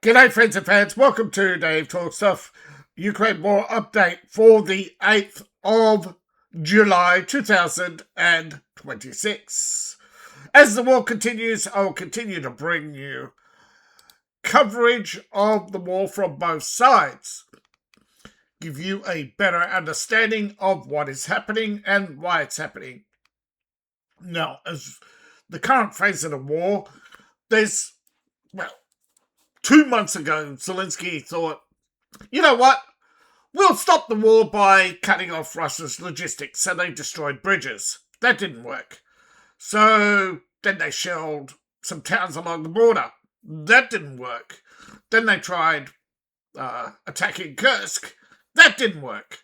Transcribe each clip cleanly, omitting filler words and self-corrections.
G'day friends and fans, welcome to Dave Talk Stuff, Ukraine War update for the 8th of July 2026. As the war continues, I will continue to bring you coverage of the war from both sides, give you a better understanding of what is happening and why it's happening. Now, as the current phase of the war, there's, 2 months ago, Zelensky thought, you know what? We'll stop the war by cutting off Russia's logistics, so they destroyed bridges. That didn't work. So then they shelled some towns along the border. That didn't work. Then they tried attacking Kursk. That didn't work.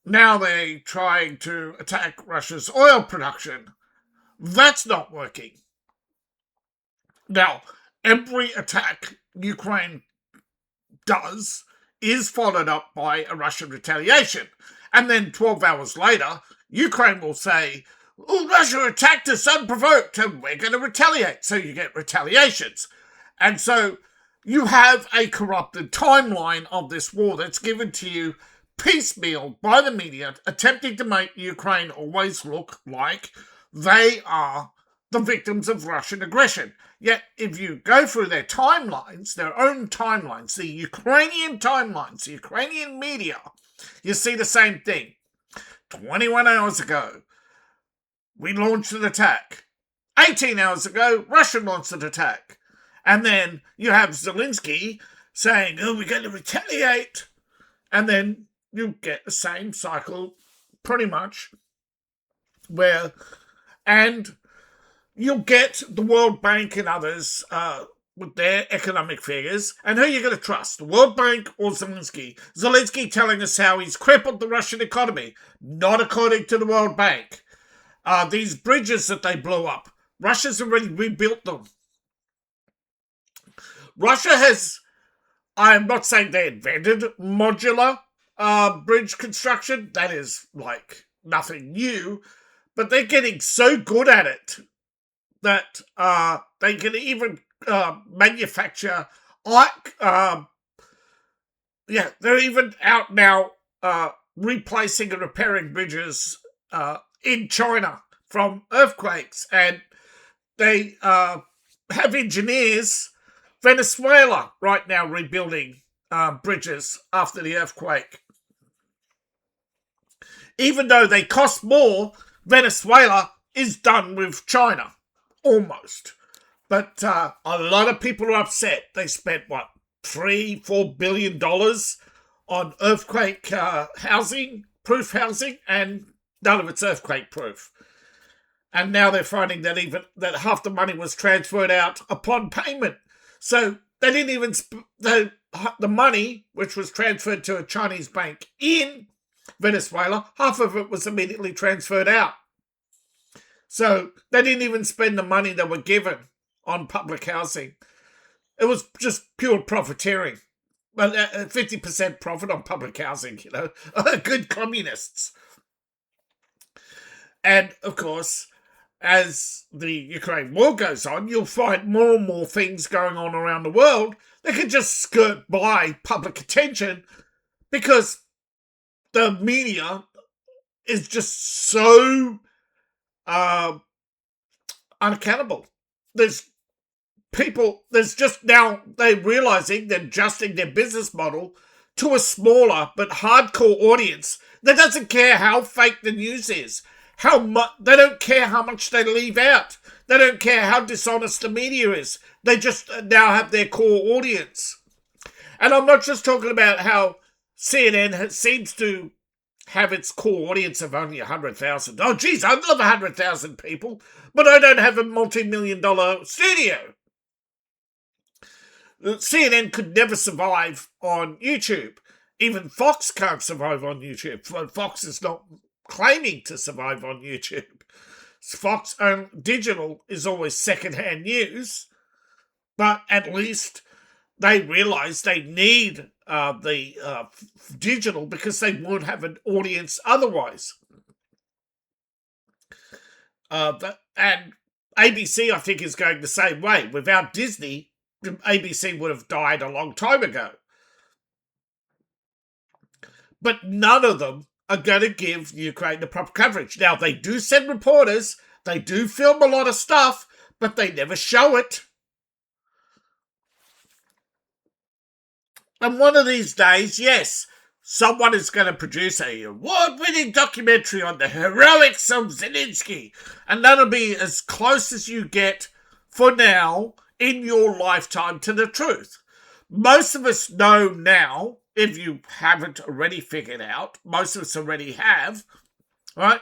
Now they're trying to attack Russia's oil production. That's not working. Now, every attack Ukraine does is followed up by a Russian retaliation. And then 12 hours later, Ukraine will say, oh, Russia attacked us unprovoked and we're going to retaliate. So you get retaliations. And so you have a corrupted timeline of this war that's given to you piecemeal by the media, attempting to make Ukraine always look like they are the victims of Russian aggression. Yet, if you go through their timelines, their own timelines, the Ukrainian timelines, the Ukrainian media, you see the same thing. 21 hours ago, we launched an attack. 18 hours ago, Russia launched an attack. And then you have Zelensky saying, oh, we're going to retaliate. And then you get the same cycle, pretty much, and you'll get the World Bank and others with their economic figures. And who are you going to trust, the World Bank or Zelensky? Zelensky telling us how he's crippled the Russian economy. Not according to the World Bank. These bridges that they blew up, Russia's already rebuilt them. Russia has, I'm not saying they invented modular bridge construction. That is like nothing new. But they're getting so good at it that they can even manufacture, they're even out now replacing and repairing bridges in China from earthquakes. And they have engineers, Venezuela right now rebuilding bridges after the earthquake. Even though they cost more, Venezuela is done with China. Almost. But a lot of people are upset. They spent, $3-4 billion on earthquake proof housing, and none of it's earthquake proof. And now they're finding that half the money was transferred out upon payment. So they didn't even the money, which was transferred to a Chinese bank in Venezuela, half of it was immediately transferred out. So they didn't even spend the money they were given on public housing. It was just pure profiteering. But 50% profit on public housing, good communists. And, of course, as the Ukraine war goes on, you'll find more and more things going on around the world that can just skirt by public attention because the media is just so unaccountable. There's just now they're realizing they're adjusting their business model to a smaller but hardcore audience that doesn't care how fake the news is, they don't care how much they leave out, they don't care how dishonest the media is. They just now have their core audience. And I'm not just talking about how CNN seems to have its core audience of only 100,000. Oh, geez, I'd love 100,000 people, but I don't have a multi-million-dollar studio. CNN could never survive on YouTube. Even Fox can't survive on YouTube. Fox is not claiming to survive on YouTube. Fox digital is always secondhand news, but at least they realize they need the digital because they won't have an audience otherwise. And ABC, I think, is going the same way. Without Disney, the ABC would have died a long time ago. But none of them are going to give Ukraine the proper coverage. Now, they do send reporters, they do film a lot of stuff, but they never show it. And one of these days, yes, someone is going to produce an award-winning documentary on the heroics of Zelensky. And that'll be as close as you get for now in your lifetime to the truth. Most of us know now, if you haven't already figured out, most of us already have, right?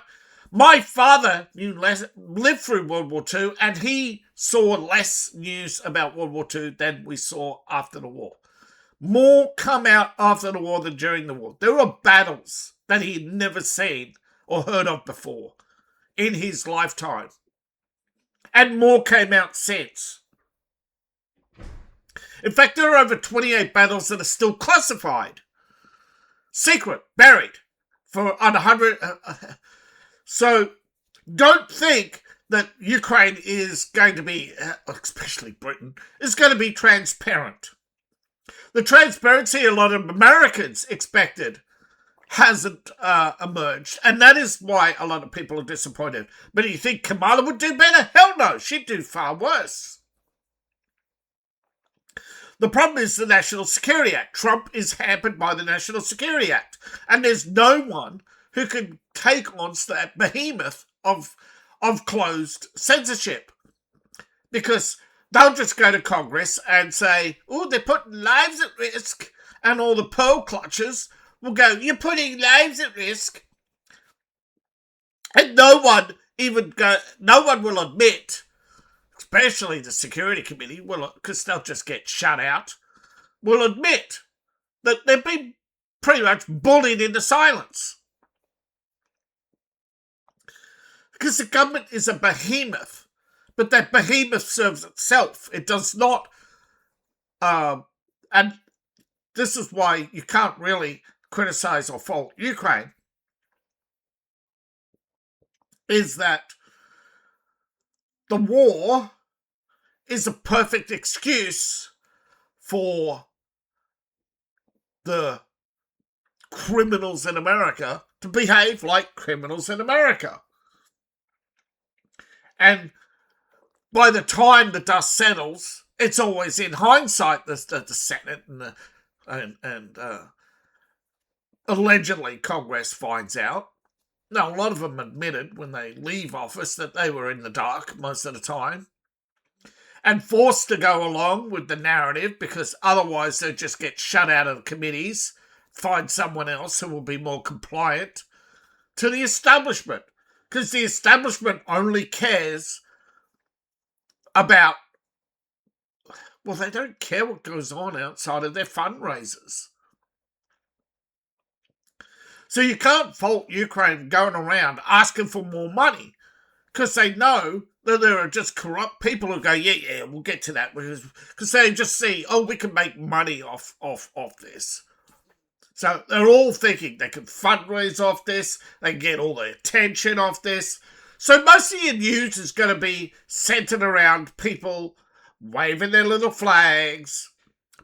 My father lived through World War II, and he saw less news about World War II than we saw after the war. More come out after the war than during the war. There were battles that he'd never seen or heard of before in his lifetime. And more came out since. In fact, there are over 28 battles that are still classified. Secret, buried, for under 100. So don't think that Ukraine is going to be, especially Britain, is going to be transparent. The transparency a lot of Americans expected hasn't emerged, and that is why a lot of people are disappointed. But do you think Kamala would do better? Hell no, she'd do far worse. The problem is the National Security Act. Trump is hampered by the National Security Act, and there's no one who can take on that behemoth of closed censorship, because they'll just go to Congress and say, oh, they're putting lives at risk, and all the pearl clutchers will go, you're putting lives at risk. And no one will admit, especially the Security Committee, because they'll just get shut out, will admit that they've been pretty much bullied into silence. Because the government is a behemoth, but that behemoth serves itself. It does not, and this is why you can't really criticize or fault Ukraine, is that the war is a perfect excuse for the criminals in America to behave like criminals in America. And by the time the dust settles, it's always in hindsight the Senate and allegedly Congress finds out. Now, a lot of them admitted when they leave office that they were in the dark most of the time and forced to go along with the narrative, because otherwise they'd just get shut out of the committees, find someone else who will be more compliant to the establishment. Because the establishment only cares about, well, they don't care what goes on outside of their fundraisers. So you can't fault Ukraine going around asking for more money, because they know that there are just corrupt people who go, yeah, we'll get to that, because they just see, oh, we can make money off this. So they're all thinking they can fundraise off this, they can get all the attention off this. So most of your news is going to be centered around people waving their little flags,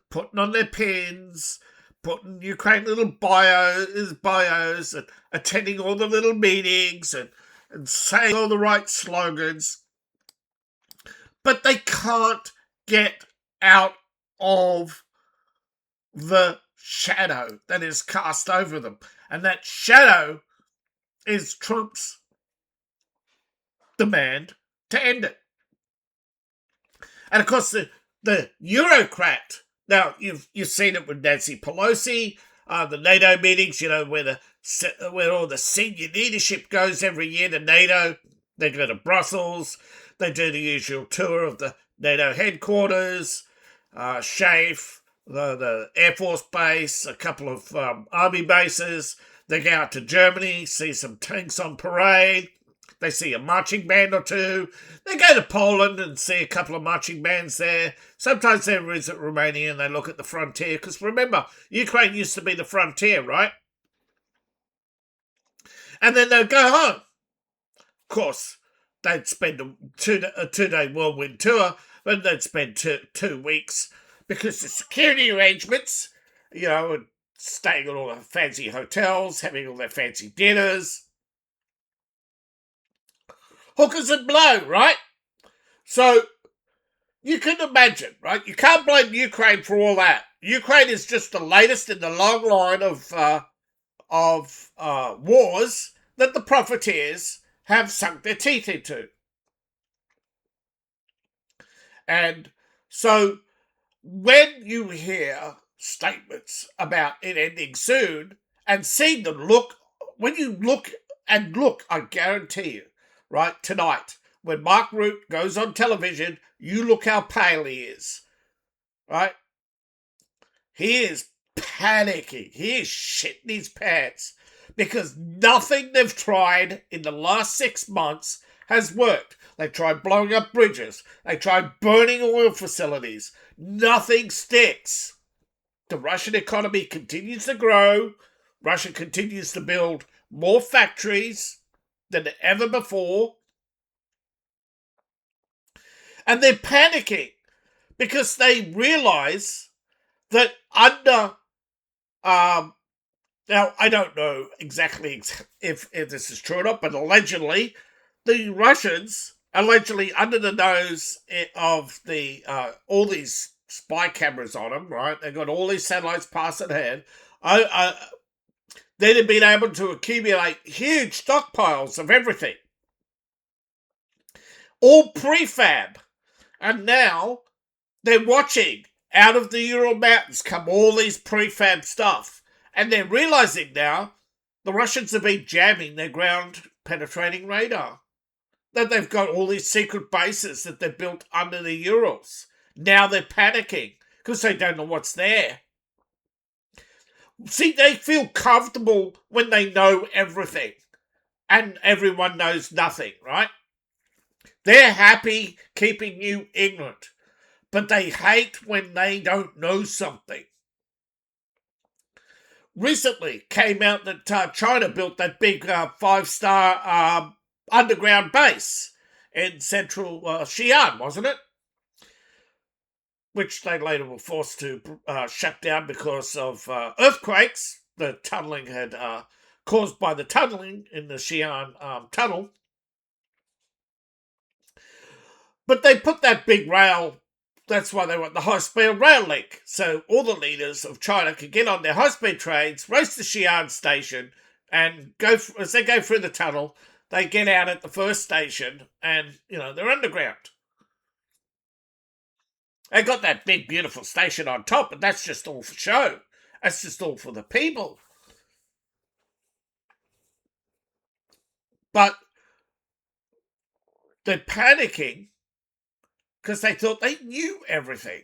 putting on their pins, putting Ukraine little bios, and attending all the little meetings and saying all the right slogans. But they can't get out of the shadow that is cast over them. And that shadow is Trump's demand to end it. And of course, the Eurocrat, now you've seen it with Nancy Pelosi, the NATO meetings, where all the senior leadership goes every year to NATO. They go to Brussels, they do the usual tour of the NATO headquarters, SHAFE, the Air Force Base, a couple of army bases. They go out to Germany, see some tanks on parade. They see a marching band or two. They go to Poland and see a couple of marching bands there. Sometimes they visit Romania and they look at the frontier. Because remember, Ukraine used to be the frontier, right? And then they'll go home. Of course, they'd spend a two-day whirlwind tour. and they'd spend 2 weeks because the security arrangements, and staying at all the fancy hotels, having all their fancy dinners, hookers and blow, right? So you can imagine, right? You can't blame Ukraine for all that. Ukraine is just the latest in the long line of wars that the profiteers have sunk their teeth into. And so when you hear statements about it ending soon and see the look, when you look, I guarantee you, right, tonight, when Mark Root goes on television, you look how pale he is, right? He is panicking. He is shitting his pants because nothing they've tried in the last 6 months has worked. They tried blowing up bridges. They tried burning oil facilities. Nothing sticks. The Russian economy continues to grow. Russia continues to build more factories than ever before. And they're panicking because they realize that under now, I don't know exactly if this is true or not, but allegedly, the Russians, allegedly under the nose of the all these spy cameras on them, right? They've got all these satellites passing ahead. They'd have been able to accumulate huge stockpiles of everything, all prefab. And now they're watching out of the Ural Mountains come all these prefab stuff. And they're realizing now the Russians have been jamming their ground penetrating radar. That they've got all these secret bases that they've built under the Urals. Now they're panicking because they don't know what's there. See, they feel comfortable when they know everything and everyone knows nothing, right? They're happy keeping you ignorant, but they hate when they don't know something. Recently came out that China built that big 5-star underground base in central Xi'an, wasn't it? Which they later were forced to shut down because of earthquakes. The tunneling had caused by the tunneling in the Xi'an tunnel. But they put that big rail. That's why they want the high-speed rail link, so all the leaders of China can get on their high-speed trains, race to Xi'an station, and as they go through the tunnel, they get out at the first station, and, they're underground. They got that big, beautiful station on top, but that's just all for show. That's just all for the people. But they're panicking because they thought they knew everything.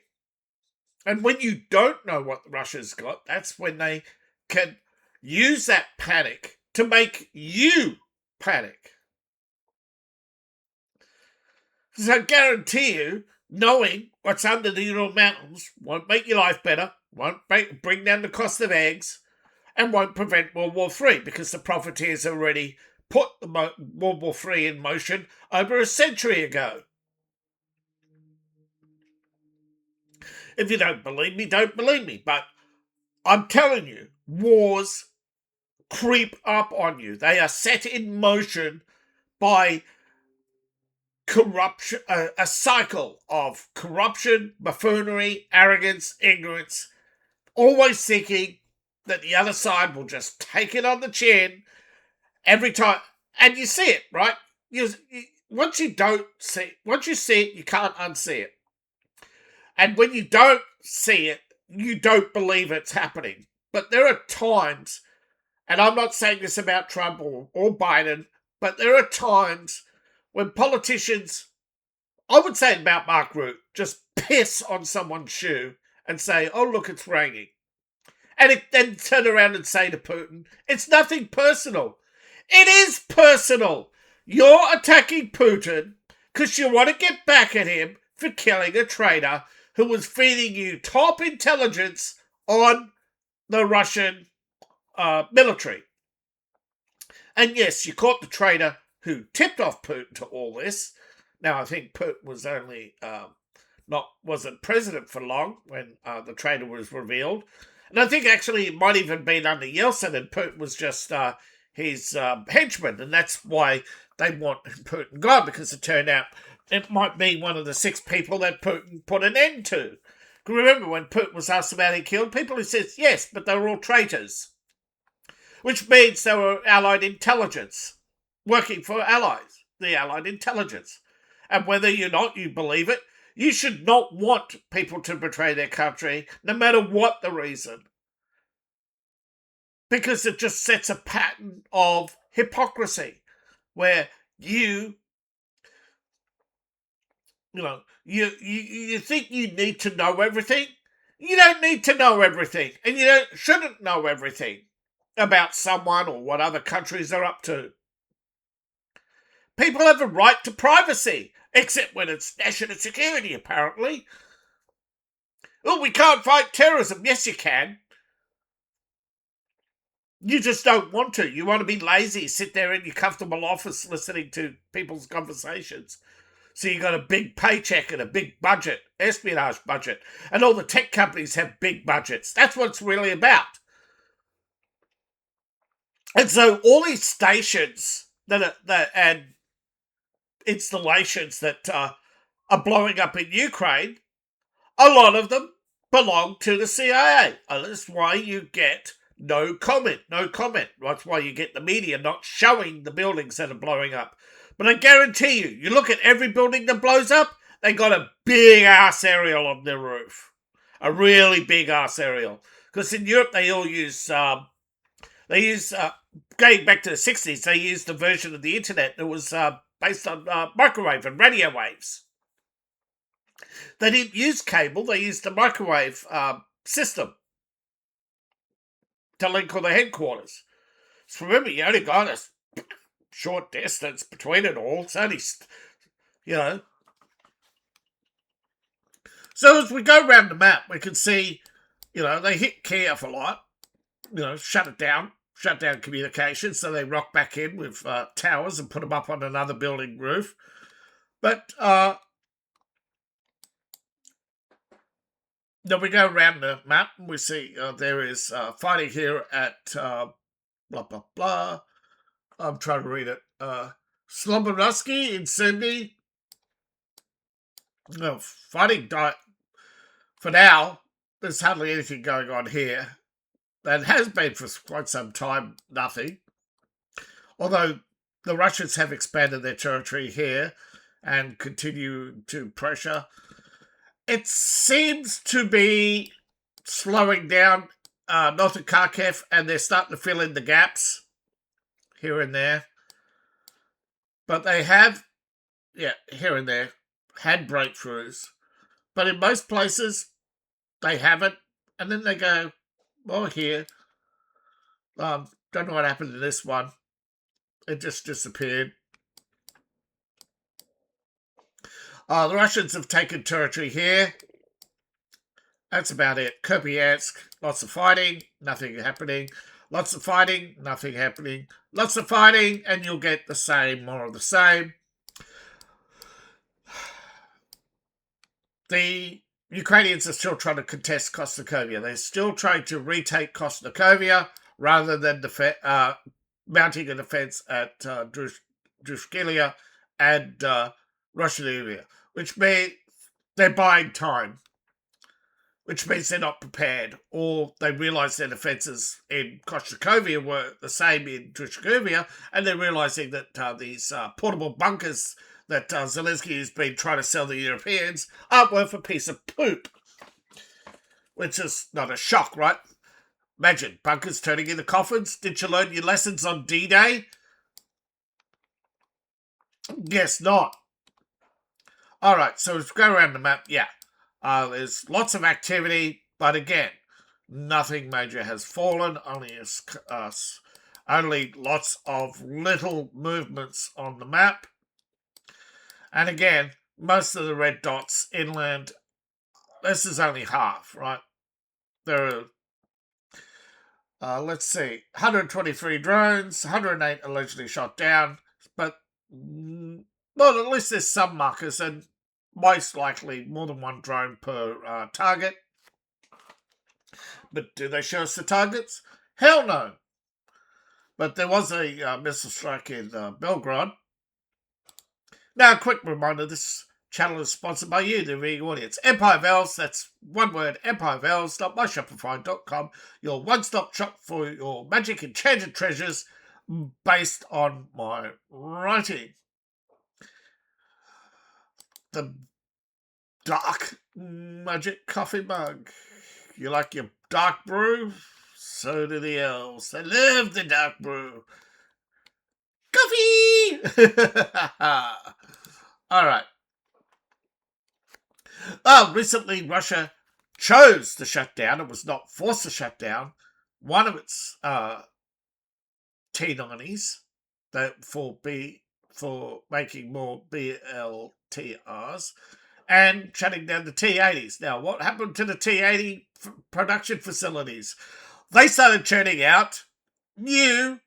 And when you don't know what Russia's got, that's when they can use that panic to make you panic. So I guarantee you, knowing what's under the Ural Mountains won't make your life better, won't bring down the cost of eggs, and won't prevent World War III because the profiteers already put the World War III in motion over a century ago. If you don't believe me, don't believe me. But I'm telling you, wars creep up on you. They are set in motion by corruption, a cycle of corruption, buffoonery, arrogance, ignorance, always thinking that the other side will just take it on the chin every time. And you see it, right? Once you see it, you can't unsee it. And when you don't see it, you don't believe it's happening. But there are times, and I'm not saying this about Trump or Biden, but there are times when politicians, I would say about Mark Root, just piss on someone's shoe and say, oh, look, it's raining. And then turn around and say to Putin, it's nothing personal. It is personal. You're attacking Putin because you want to get back at him for killing a traitor who was feeding you top intelligence on the Russian military. And yes, you caught the traitor who tipped off Putin to all this. Now, I think Putin was only wasn't president for long when the traitor was revealed. And I think actually it might even been under Yeltsin, and Putin was just his henchman, and that's why they want Putin gone, because it turned out it might be one of the 6 people that Putin put an end to. Remember when Putin was asked about he killed people, he says yes, but they were all traitors, which means they were Allied intelligence, working for allies, the Allied intelligence. And whether you believe it, you should not want people to betray their country, no matter what the reason. Because it just sets a pattern of hypocrisy, where you think you need to know everything. You don't need to know everything, and you shouldn't know everything about someone or what other countries are up to. People have a right to privacy, except when it's national security, apparently. Oh, we can't fight terrorism. Yes, you can. You just don't want to. You want to be lazy, sit there in your comfortable office listening to people's conversations. So you got a big paycheck and a big budget, espionage budget. And all the tech companies have big budgets. That's what it's really about. And so all these stations and installations that are blowing up in Ukraine, a lot of them belong to the CIA. And that's why you get no comment. That's why you get the media not showing the buildings that are blowing up. But I guarantee you look at every building that blows up, they got a big-ass aerial on their roof. A really big-ass aerial. Because in Europe, they all use, going back to the 60s, they used a version of the internet that was based on microwave and radio waves. They didn't use cable, they used the microwave system to link all the headquarters. So remember, you only got a short distance between it all. It's only, So as we go around the map, we can see, they hit Kiev a lot, shut down communications, so they rock back in with towers and put them up on another building roof. But then we go around the map and we see there is fighting here at blah, blah, blah. I'm trying to read it. Slobodowski in Sydney. No, fighting for now. There's hardly anything going on here. That has been for quite some time, nothing. Although the Russians have expanded their territory here and continue to pressure. It seems to be slowing down north of Kharkiv, and they're starting to fill in the gaps here and there. But they have, here and there, had breakthroughs. But in most places, they haven't. And then they go, here. Don't know what happened to this one. It just disappeared. The Russians have taken territory here. That's about it. Kupiansk, lots of fighting, nothing happening. Lots of fighting, nothing happening. Lots of fighting, and you'll get the same, more of the same. The Ukrainians are still trying to contest Kostnikovia. They're still trying to retake Kostnikovia rather than mounting a defense at Drushkilia and Russia, which means they're buying time, which means they're not prepared, or they realise their defences in Kostnikovia were the same in Drushkilia, and they're realising that these portable bunkers that Zelensky has been trying to sell the Europeans aren't worth a piece of poop. Which is not a shock, right? Imagine, bunkers turning into coffins. Did you learn your lessons on D-Day? Guess not. Alright, so let's go around the map. There's lots of activity, but again, nothing major has fallen. Only lots of little movements on the map. And again, most of the red dots inland, this is only half, right? There are, let's see, 123 drones, 108 allegedly shot down, but, well, at least there's some markers, and most likely more than one drone per target. But do they show us the targets? Hell no. But there was a missile strike in Belgrade. Now, a quick reminder, this channel is sponsored by you, the viewing audience. Empire Vowels, that's one word, empirevowels.myshopify.com, your one-stop shop for your magic enchanted treasures based on my writing. The dark magic coffee mug. You like your dark brew? So do the elves. They love the dark brew. Coffee! All right. Recently, Russia chose to shut down. It was not forced to shut down one of its T90s for making more BLTRs and shutting down the T80s. Now, what happened to the T80 production facilities? They started churning out new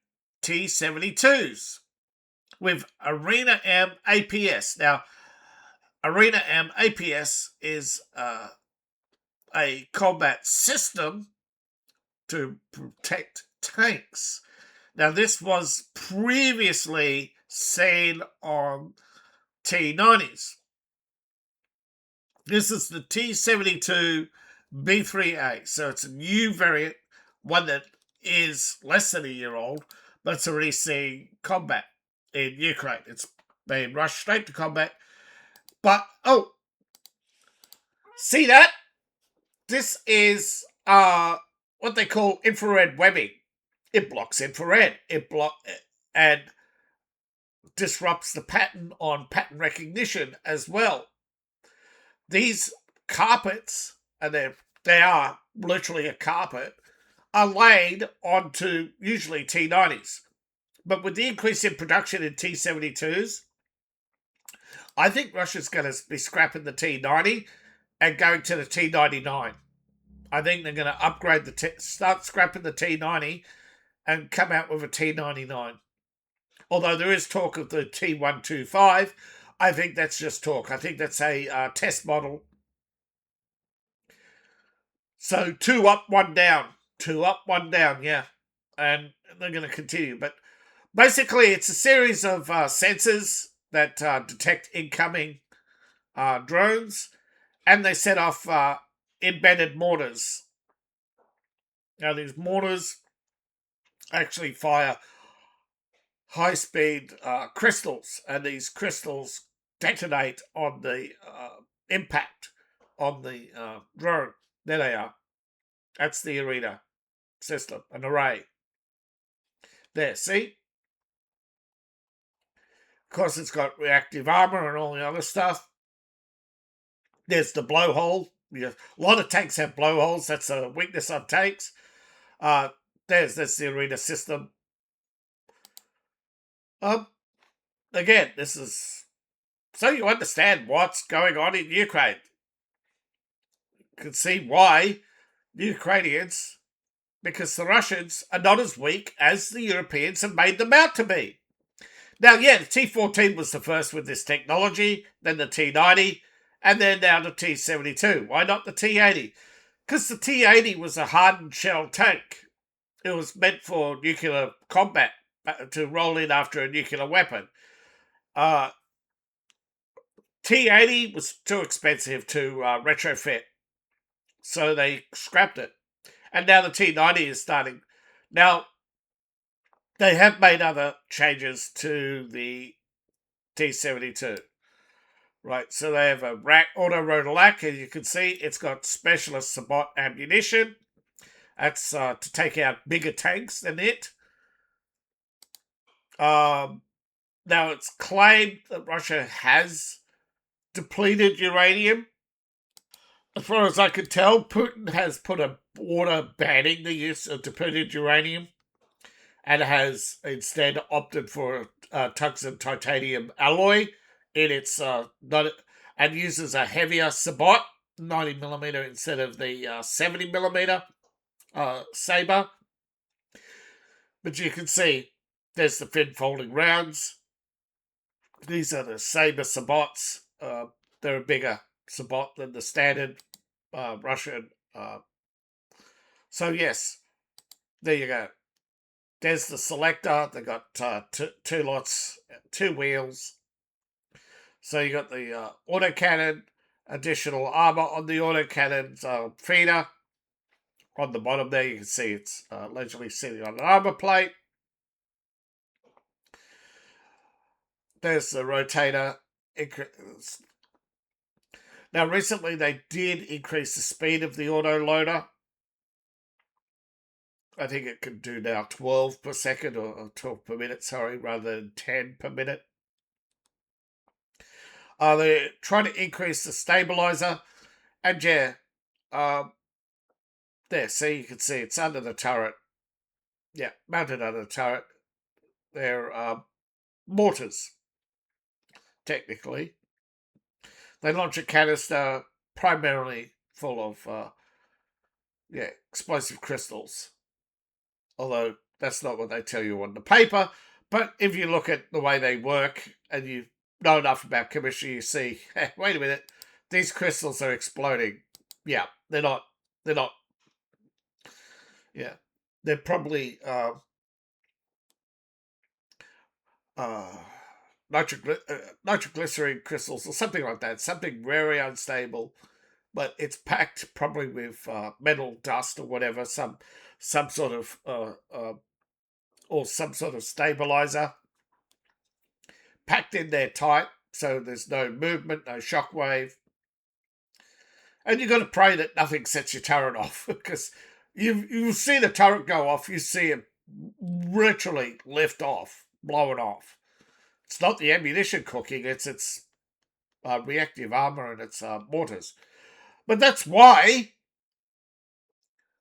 T72s with Arena M APS. Now, Arena M APS is a combat system to protect tanks. Now, this was previously seen on T90s. This is the T72 B3A, so it's a new variant, one that is less than a year old, but it's already seeing combat in Ukraine. It's being rushed straight to combat. But, see that? This is what they call infrared webbing. It blocks infrared. And disrupts the pattern on pattern recognition as well. These carpets, and they are literally a carpet, are laid onto usually T90s. But with the increase in production in T72s, I think Russia's going to be scrapping the T90 and going to the T99. I think they're going to upgrade start scrapping the T90 and come out with a T99. Although there is talk of the T125, I think that's just talk. I think that's a test model. So 2 up, 1 down. 2 up, 1 down, yeah. And they're going to continue. But basically, it's a series of sensors that detect incoming drones, and they set off embedded mortars. Now, these mortars actually fire high-speed crystals, and these crystals detonate on the impact on the drone. There they are. That's the Arena system, an array. There, see? Of course, it's got reactive armor and all the other stuff. There's the blowhole. A lot of tanks have blowholes. That's a weakness on tanks. That's the Arena system. Again, this is so you understand what's going on in Ukraine. You can see why the Ukrainians, because the Russians are not as weak as the Europeans have made them out to be. Now, yeah, the T14 was the first with this technology, then the T90, and then now the T72. Why not the T80? Because the T80 was a hardened shell tank. It was meant for nuclear combat, to roll in after a nuclear weapon. T80 was too expensive to retrofit, so they scrapped it. And now the T90 is starting. Now, they have made other changes to the T72. Right, so they have a auto rack, as you can see. It's got specialist Sabot ammunition. That's to take out bigger tanks than it. Now, it's claimed that Russia has depleted uranium. As far as I could tell, Putin has put a order banning the use of depleted uranium and has instead opted for tungsten titanium alloy in its and uses a heavier Sabot, 90mm instead of the 70mm saber. But you can see there's the fin folding rounds. These are the saber Sabots. they're a bigger sabot than the standard Russian. So yes, there you go. There's the selector. They got two lots, two wheels. So you got the autocannon, additional armor on the autocannon's feeder. On the bottom there, you can see it's leisurely sitting on an armor plate. There's the rotator. Now, recently they did increase the speed of the auto loader. I think it can do now 12 per second, or 12 per minute, sorry, rather than 10 per minute. They're trying to increase the stabilizer. And yeah, there, see, you can see it's under the turret. Yeah, mounted under the turret. They're mortars, technically. They launch a canister primarily full of explosive crystals. Although that's not what they tell you on the paper. But if you look at the way they work and you know enough about chemistry, you see, hey, wait a minute, these crystals are exploding. Yeah, they're not. Yeah, they're probably nitroglycerin crystals or something like that. Something very unstable, but it's packed probably with metal dust or whatever. Some sort of or some sort of stabilizer packed in there tight, so there's no movement, no shockwave. And you've got to pray that nothing sets your turret off, because you see the turret go off, you see it literally lift off, blow it off. It's not the ammunition cooking, it's its reactive armor and its mortars. But that's why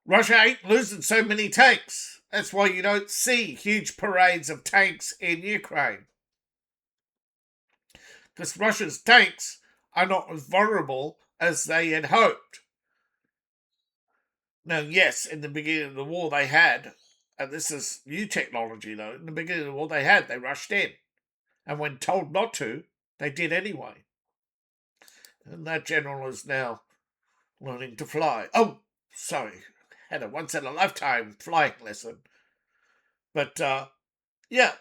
Russia ain't losing so many tanks. That's why you don't see huge parades of tanks in Ukraine. Because Russia's tanks are not as vulnerable as they had hoped. Now, yes, in the beginning of the war they had, and this is new technology though, in the beginning of the war they rushed in. And when told not to, they did anyway. And that general is now learning to fly. Oh, sorry, had a once-in-a-lifetime flying lesson. But, yeah.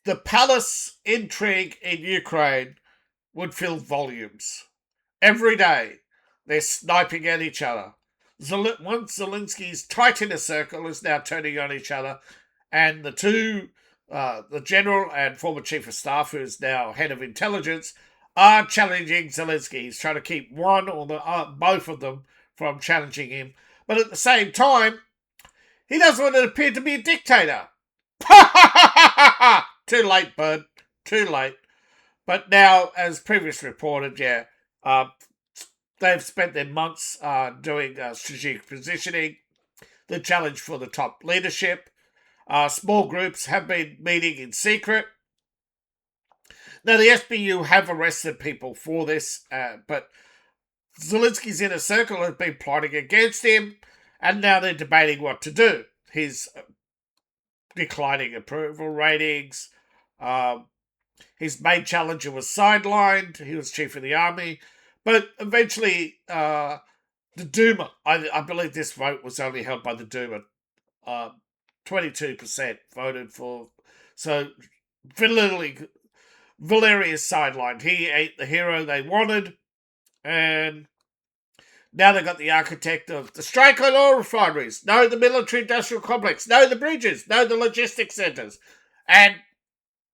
The palace intrigue in Ukraine would fill volumes. Every day, they're sniping at each other. Once Zelensky's tight inner circle is now turning on each other, and the two, the general and former chief of staff, who is now head of intelligence, are challenging Zelensky. He's trying to keep one or both of them from challenging him, but at the same time, he doesn't want to appear to be a dictator. Too late, bud. Too late. But now, as previously reported, they've spent their months doing strategic positioning, the challenge for the top leadership. Small groups have been meeting in secret. Now, the SBU have arrested people for this, but Zelensky's inner circle has been plotting against him, and now they're debating what to do. He's declining approval ratings. His main challenger was sidelined. He was chief of the army. But eventually, the Duma, I believe this vote was only held by the Duma, 22% voted for. So, Valery is sidelined. He ain't the hero they wanted. And now they've got the architect of the strike on oil refineries. No, the military industrial complex. No, the bridges. No, the logistics centres. And,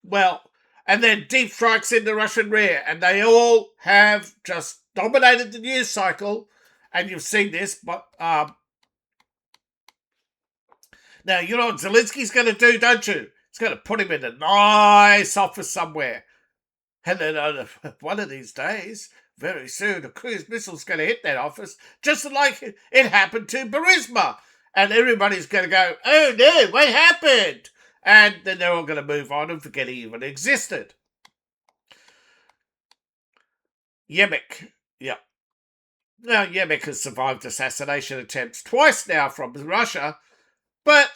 well, and then deep strikes in the Russian rear. And they all have just dominated the news cycle. And you've seen this, but now you know what Zelensky's going to do, don't you? He's going to put him in a nice office somewhere. And then one of these days, very soon, a cruise missile's going to hit that office, just like it happened to Burisma. And everybody's going to go, oh no, what happened? And then they're all going to move on and forget he even existed. Yemek. Yeah. Now, Yemek has survived assassination attempts twice now from Russia, but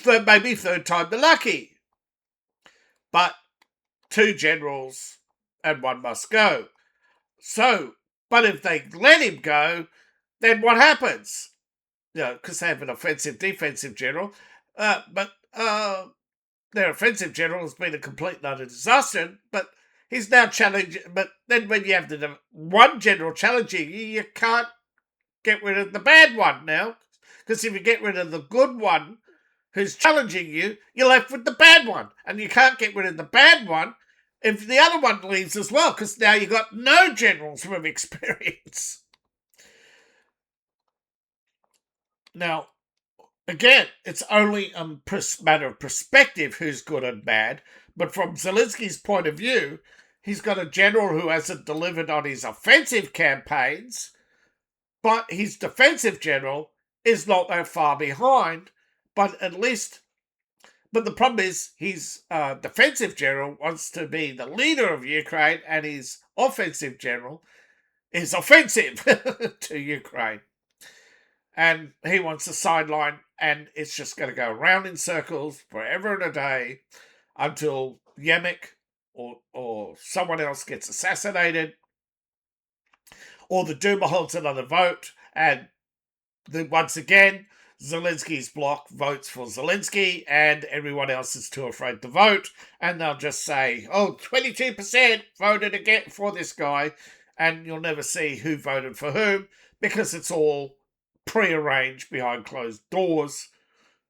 maybe third time the lucky. But 2 generals and 1 must go. So, but if they let him go, then what happens? Because they have an offensive defensive general, but their offensive general has been a complete and utter disaster. But he's now challenging. But then when you have the one general challenging you, you can't get rid of the bad one now. Because if you get rid of the good one who's challenging you, you're left with the bad one. And you can't get rid of the bad one if the other one leaves as well, because now you've got no generals with experience. Now, again, it's only a matter of perspective who's good and bad, but from Zelensky's point of view, he's got a general who hasn't delivered on his offensive campaigns, but his defensive general is not that far behind, but the problem is his defensive general wants to be the leader of Ukraine, and his offensive general is offensive to Ukraine. And he wants to sideline, and it's just going to go around in circles forever and a day until Yemek or someone else gets assassinated, or the Duma holds another vote, and once again, Zelensky's bloc votes for Zelensky, and everyone else is too afraid to vote, and they'll just say, 22% voted again for this guy, and you'll never see who voted for whom, because it's all prearranged behind closed doors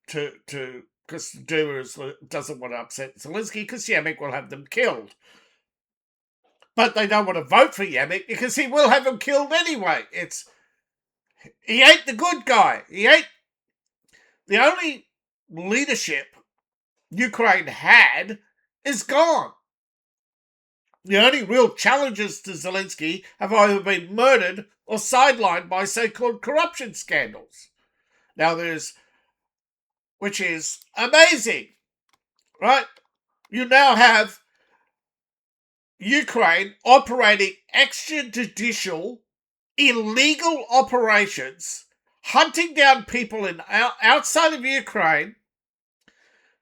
because the Duma doesn't want to upset Zelensky because Yemek will have them killed. But they don't want to vote for Yemek because he will have them killed anyway. He ain't the good guy. He ain't the only leadership Ukraine had is gone. The only real challenges to Zelensky have either been murdered or sidelined by so-called corruption scandals. Now which is amazing, right? You now have Ukraine operating extrajudicial, illegal operations, hunting down people outside of Ukraine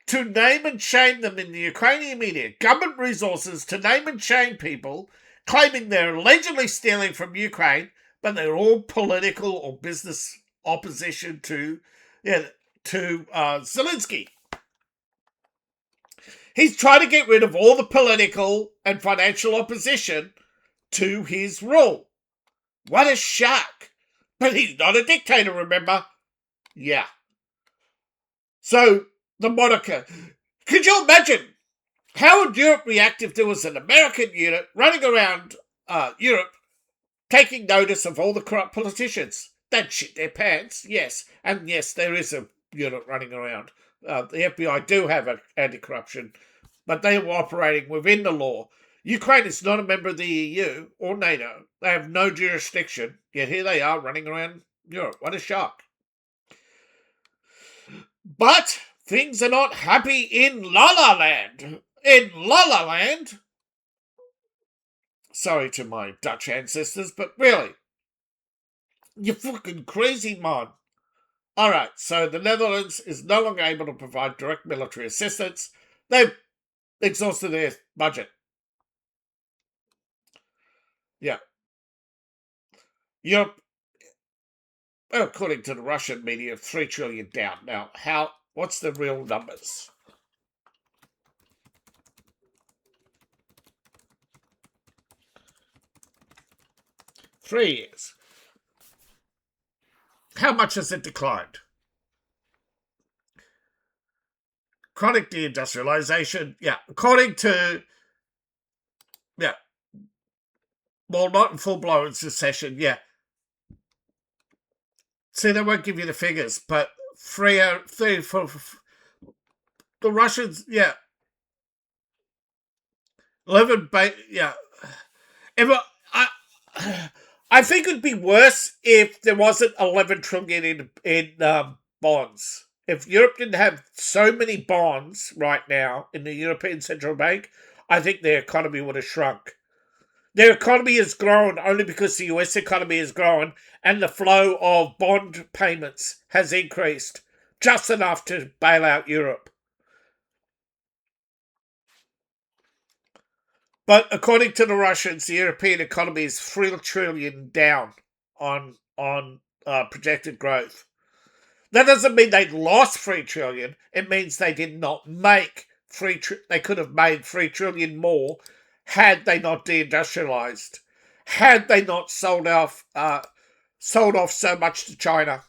to name and shame them in the Ukrainian media, government resources to name and shame people, claiming they're allegedly stealing from Ukraine, but they're all political or business opposition to Zelensky. He's trying to get rid of all the political and financial opposition to his rule. What a shock. But he's not a dictator, remember? Yeah. So, the moniker. Could you imagine how would Europe react if there was an American unit running around Europe taking notice of all the corrupt politicians? They'd shit their pants, yes. And yes, there is a unit running around. The FBI do have an anti-corruption, but they were operating within the law. Ukraine is not a member of the EU or NATO. They have no jurisdiction, yet here they are running around Europe. What a shock. But things are not happy in La La Land. In La La Land, sorry to my Dutch ancestors, but really, you're fucking crazy, man. Alright, so the Netherlands is no longer able to provide direct military assistance. They've exhausted their budget. Yeah. Europe, according to the Russian media, 3 trillion down. Now, what's the real numbers? Three years. How much has it declined? Chronic deindustrialization, according to, well, not in full-blown secession, See, they won't give you the figures, but for the Russians, 11, I think it'd be worse if there wasn't 11 trillion in bonds. If Europe didn't have so many bonds right now in the European Central Bank, I think their economy would have shrunk. Their economy has grown only because the US economy has grown and the flow of bond payments has increased just enough to bail out Europe. But according to the Russians, the European economy is 3 trillion down on projected growth. That doesn't mean they lost 3 trillion. It means they did not make they could have made 3 trillion more had they not deindustrialized, had they not sold off so much to China.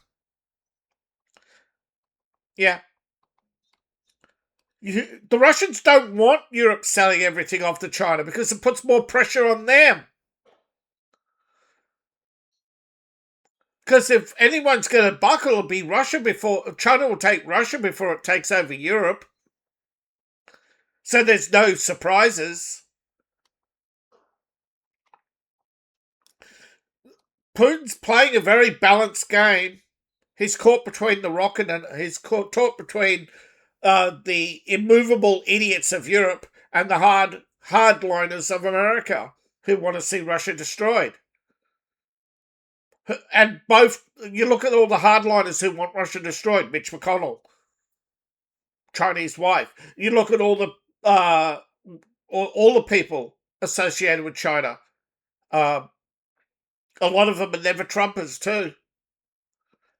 Yeah. The Russians don't want Europe selling everything off to China because it puts more pressure on them. Because if anyone's going to buckle, it'll be Russia before China will take Russia before it takes over Europe. So there's no surprises. Putin's playing a very balanced game. He's caught between the rock and he's caught between the immovable idiots of Europe and the hardliners of America who want to see Russia destroyed. And both, you look at all the hardliners who want Russia destroyed, Mitch McConnell, Chinese wife. You look at all the people associated with China. A lot of them are never Trumpers too.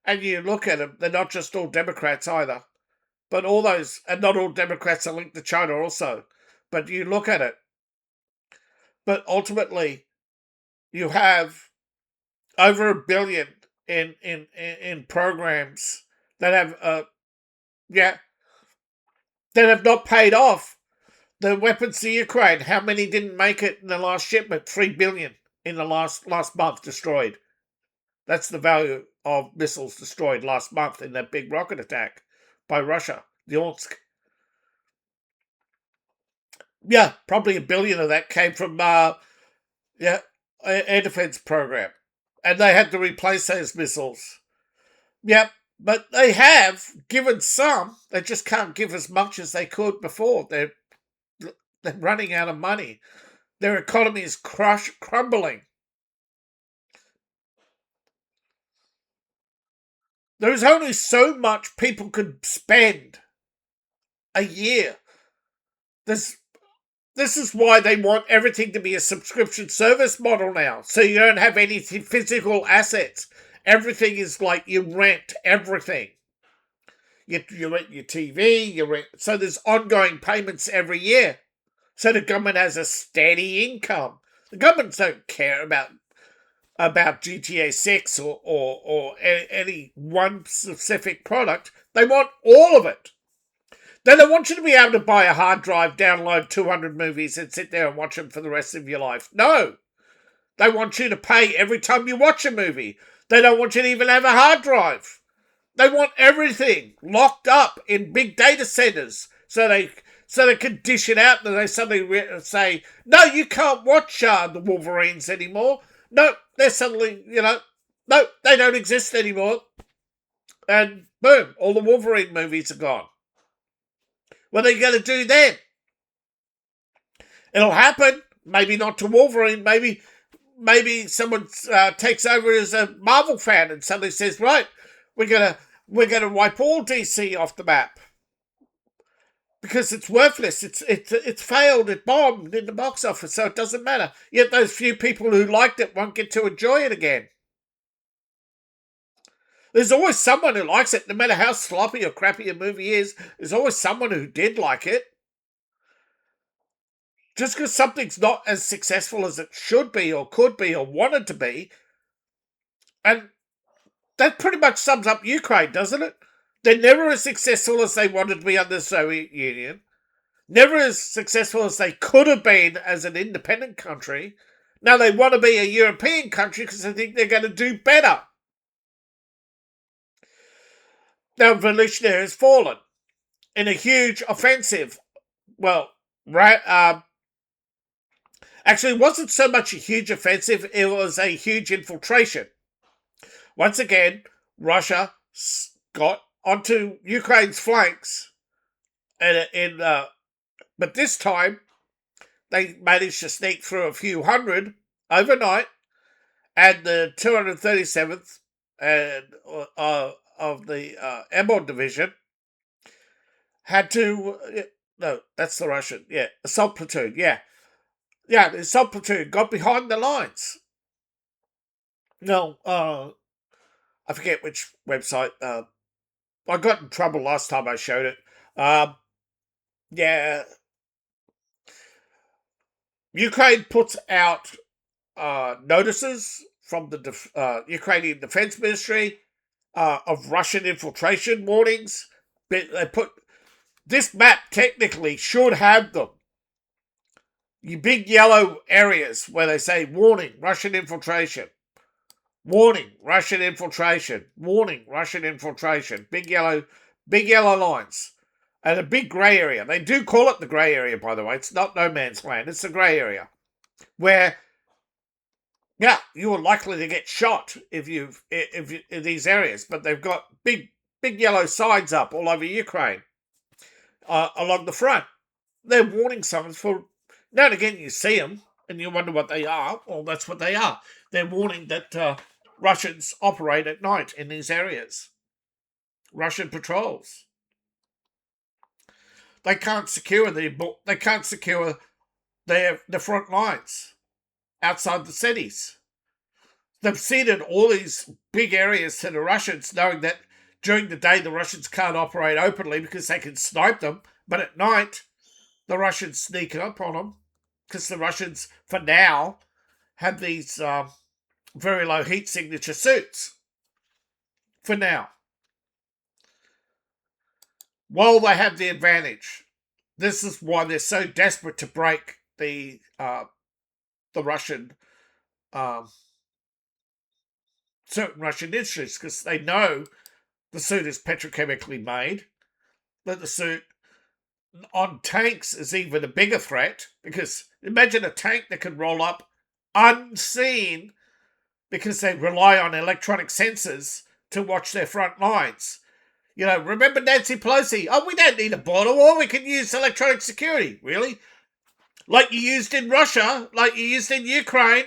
And you look at them, they're not just all Democrats either. But all those, and not all Democrats are linked to China also. But you look at it. But ultimately, you have over $1 billion in programs that have, that have not paid off. The weapons to Ukraine, how many didn't make it in the last shipment? 3 billion in the last month destroyed. That's the value of missiles destroyed last month in that big rocket attack by Russia, the Orsk. Yeah, probably $1 billion of that came from air defense program, and they had to replace those missiles. Yep, but they have given some. They just can't give as much as they could before. They're running out of money. Their economy is crumbling. There's only so much people could spend a year. This is why they want everything to be a subscription service model now. So you don't have any physical assets. Everything is like you rent everything. You rent your TV, so there's ongoing payments every year. So the government has a steady income. The governments don't care about GTA 6 or any one specific product. They want all of it. They don't want you to be able to buy a hard drive, download 200 movies and sit there and watch them for the rest of your life. No. They want you to pay every time you watch a movie. They don't want you to even have a hard drive. They want everything locked up in big data centers so they can dish it out and they suddenly say, no, you can't watch the Wolverines anymore. No, they're suddenly, no, they don't exist anymore. And boom, all the Wolverine movies are gone. What are they going to do then? It'll happen. Maybe not to Wolverine. Maybe someone takes over as a Marvel fan and suddenly says, right, we're gonna wipe all DC off the map because it's worthless. It's failed. It bombed in the box office, so it doesn't matter. Yet those few people who liked it won't get to enjoy it again. There's always someone who likes it, no matter how sloppy or crappy a movie is. There's always someone who did like it. Just because something's not as successful as it should be or could be or wanted to be, and that pretty much sums up Ukraine, doesn't it? They're never as successful as they wanted to be under the Soviet Union. Never as successful as they could have been as an independent country. Now they want to be a European country because they think they're going to do better. Now Volodya has fallen in a huge offensive. Well, actually, it wasn't so much a huge offensive, it was a huge infiltration. Once again, Russia got onto Ukraine's flanks, but this time they managed to sneak through a few hundred overnight, and the 237th of the Airborne Division had to. No, that's the Russian. Yeah, assault platoon. Yeah, Yeah, the assault platoon got behind the lines. No, I forget which website. I got in trouble last time I showed it. Um, yeah, Ukraine puts out notices from the Ukrainian Defense Ministry of Russian infiltration warnings. They put this map technically should have them. You big yellow areas where they say warning Russian infiltration, warning Russian infiltration, warning Russian infiltration. Big yellow lines. And a big grey area. They do call it the grey area, by the way. It's not no man's land. It's the grey area where, yeah, you are likely to get shot if you in these areas. But they've got big yellow signs up all over Ukraine along the front. They're warning signs for. Now and again, you see them and you wonder what they are. Well, that's what they are. They're warning that Russians operate at night in these areas. Russian patrols. They can't secure the front lines outside the cities. They've ceded all these big areas to the Russians, knowing that during the day the Russians can't operate openly because they can snipe them, but at night the Russians sneak up on them because the Russians, for now, have these very low heat signature suits. For now, while they have the advantage, this is why they're so desperate to break the Russian certain Russian industries because they know the suit is petrochemically made. That the suit on tanks is even a bigger threat because imagine a tank that can roll up unseen because they rely on electronic sensors to watch their front lines. You know, remember Nancy Pelosi? Oh, we don't need a border wall. We can use electronic security. Really? Like you used in Russia, like you used in Ukraine.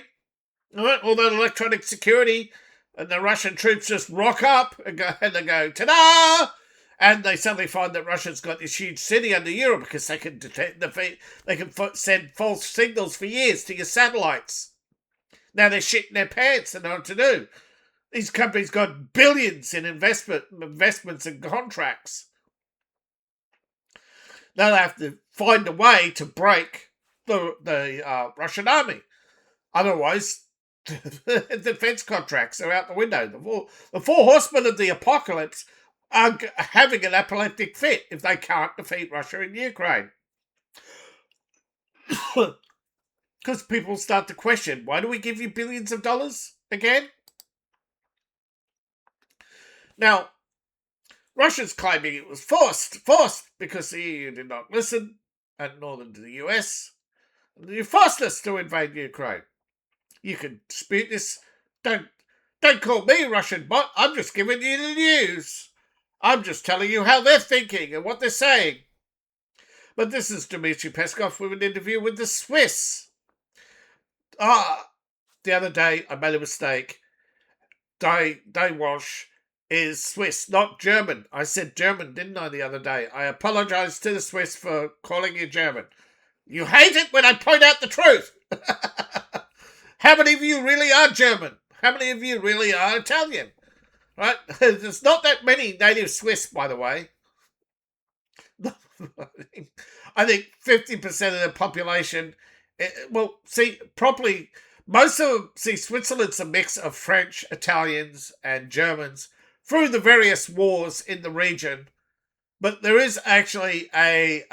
All that electronic security, and the Russian troops just rock up and they go, ta-da! And they suddenly find that Russia's got this huge city under Europe because they can send false signals for years to your satellites. Now they're shitting their pants and know what to do. These companies got billions in investments and contracts. They'll have to find a way to break the Russian army. Otherwise, defense contracts are out the window. The four horsemen of the apocalypse are having an epileptic fit if they can't defeat Russia in Ukraine. Because people start to question, why do we give you billions of dollars again? Now, Russia's claiming it was forced because the EU did not listen, and nor did the US. You forced us to invade Ukraine. You can dispute this. Don't call me Russian bot. I'm just giving you the news. I'm just telling you how they're thinking and what they're saying. But this is Dmitry Peskov with an interview with the Swiss. The other day I made a mistake. Walsh is Swiss, not German. I said German, didn't I, the other day? I apologise to the Swiss for calling you German. You hate it when I point out the truth. How many of you really are German? How many of you really are Italian? Right? There's not that many native Swiss, by the way. I think 50% of the population, well, see, properly, most of them, see, Switzerland's a mix of French, Italians, and Germans through the various wars in the region. But there is actually I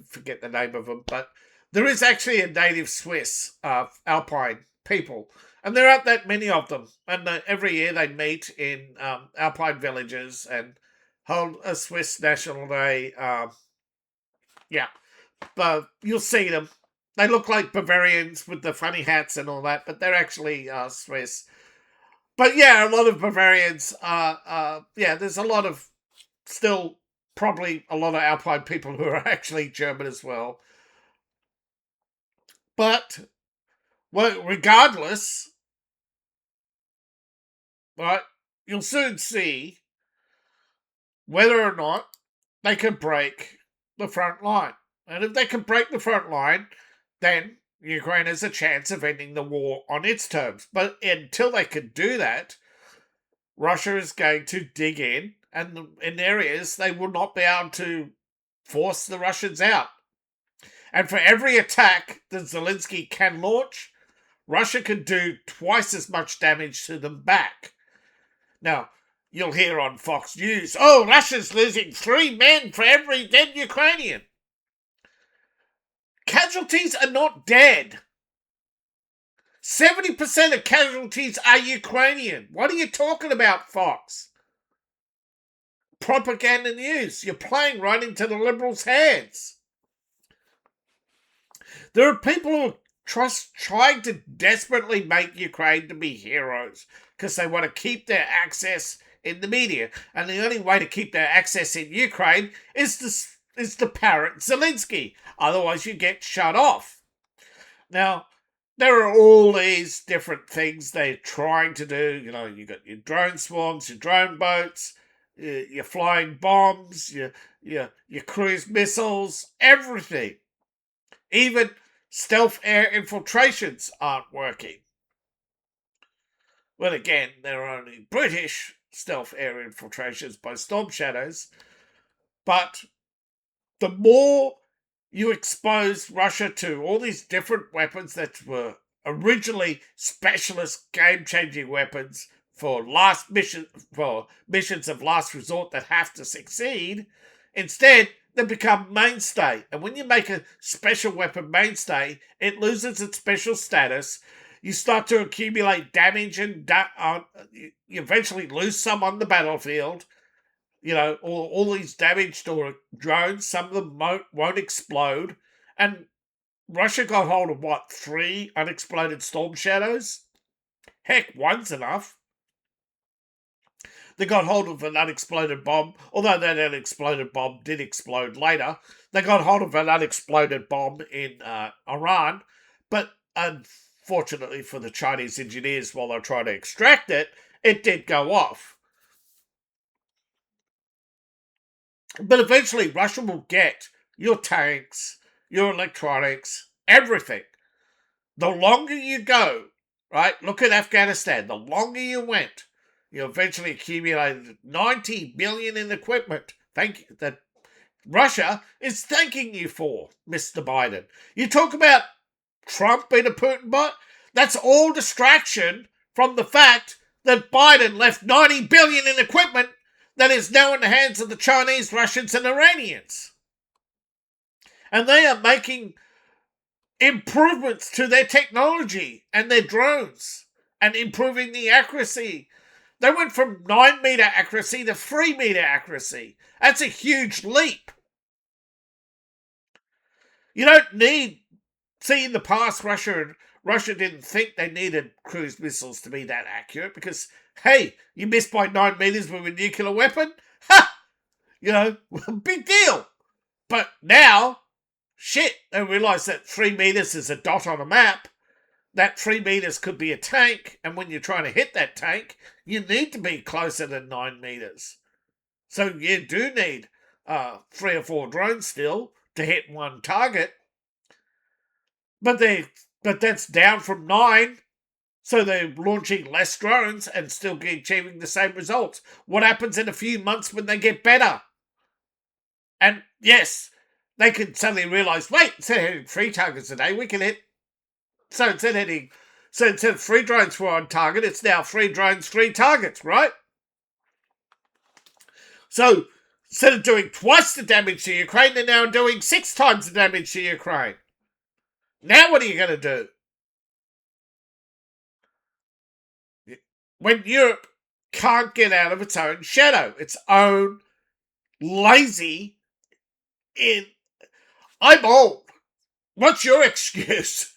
forget the name of them, but there is actually a native Swiss Alpine people. And there aren't that many of them. And every year they meet in Alpine villages and hold a Swiss National Day. Yeah, but you'll see them. They look like Bavarians with the funny hats and all that, but they're actually Swiss. But yeah, a lot of Bavarians there's a lot of still probably a lot of Alpine people who are actually German as well. But regardless, right, you'll soon see whether or not they can break the front line. And if they can break the front line, then Ukraine has a chance of ending the war on its terms. But until they can do that, Russia is going to dig in, and in areas they will not be able to force the Russians out. And for every attack that Zelensky can launch, Russia can do twice as much damage to them back. Now, you'll hear on Fox News, oh, Russia's losing 3 men for every dead Ukrainian. Casualties are not dead. 70% of casualties are Ukrainian. What are you talking about, Fox? Propaganda news. You're playing right into the Liberals' hands. There are people who are trying to desperately make Ukraine to be heroes because they want to keep their access in the media. And the only way to keep their access in Ukraine is to parrot Zelensky. Otherwise, you get shut off. Now, there are all these different things they're trying to do. You know, you got your drone swarms, your drone boats, your flying bombs, your cruise missiles, everything. Even stealth air infiltrations aren't working. Well, again, there are only British stealth air infiltrations by Storm Shadows, but the more you expose Russia to all these different weapons that were originally specialist game-changing weapons for missions of last resort that have to succeed, instead they become mainstay. And when you make a special weapon mainstay, it loses its special status. You start to accumulate damage and you eventually lose some on the battlefield. You know, all these damaged or drones, some of them won't explode. And Russia got hold of, 3 unexploded Storm Shadows? Heck, one's enough. They got hold of an unexploded bomb, although that unexploded bomb did explode later. They got hold of an unexploded bomb in Iran, but unfortunately for the Chinese engineers, while they're trying to extract it, it did go off. But eventually, Russia will get your tanks, your electronics, everything. The longer you go, right? Look at Afghanistan. The longer you went, you eventually accumulated 90 billion in equipment. Thank you. That Russia is thanking you for, Mr. Biden. You talk about Trump being a Putin bot. That's all distraction from the fact that Biden left 90 billion in equipment that is now in the hands of the Chinese, Russians, and Iranians. And they are making improvements to their technology and their drones and improving the accuracy. They went from 9-meter accuracy to 3-meter accuracy. That's a huge leap. You don't need... See, in the past, Russia didn't think they needed cruise missiles to be that accurate because, hey, you missed by 9 meters with a nuclear weapon? Ha! You know, big deal. But now, shit, they realise that 3 meters is a dot on a map. That 3 meters could be a tank, and when you're trying to hit that tank, you need to be closer than 9 meters. So you do need 3 or 4 drones still to hit one target. But that's down from 9, so they're launching less drones and still achieving the same results. What happens in a few months when they get better? And yes, they can suddenly realise, wait, instead of hitting 3 targets a day, we can hit... So instead of 3 drones for on target, it's now 3 drones, 3 targets, right? So instead of doing twice the damage to Ukraine, they're now doing 6 times the damage to Ukraine. Now what are you going to do? When Europe can't get out of its own shadow, its own lazy... I'm old. What's your excuse?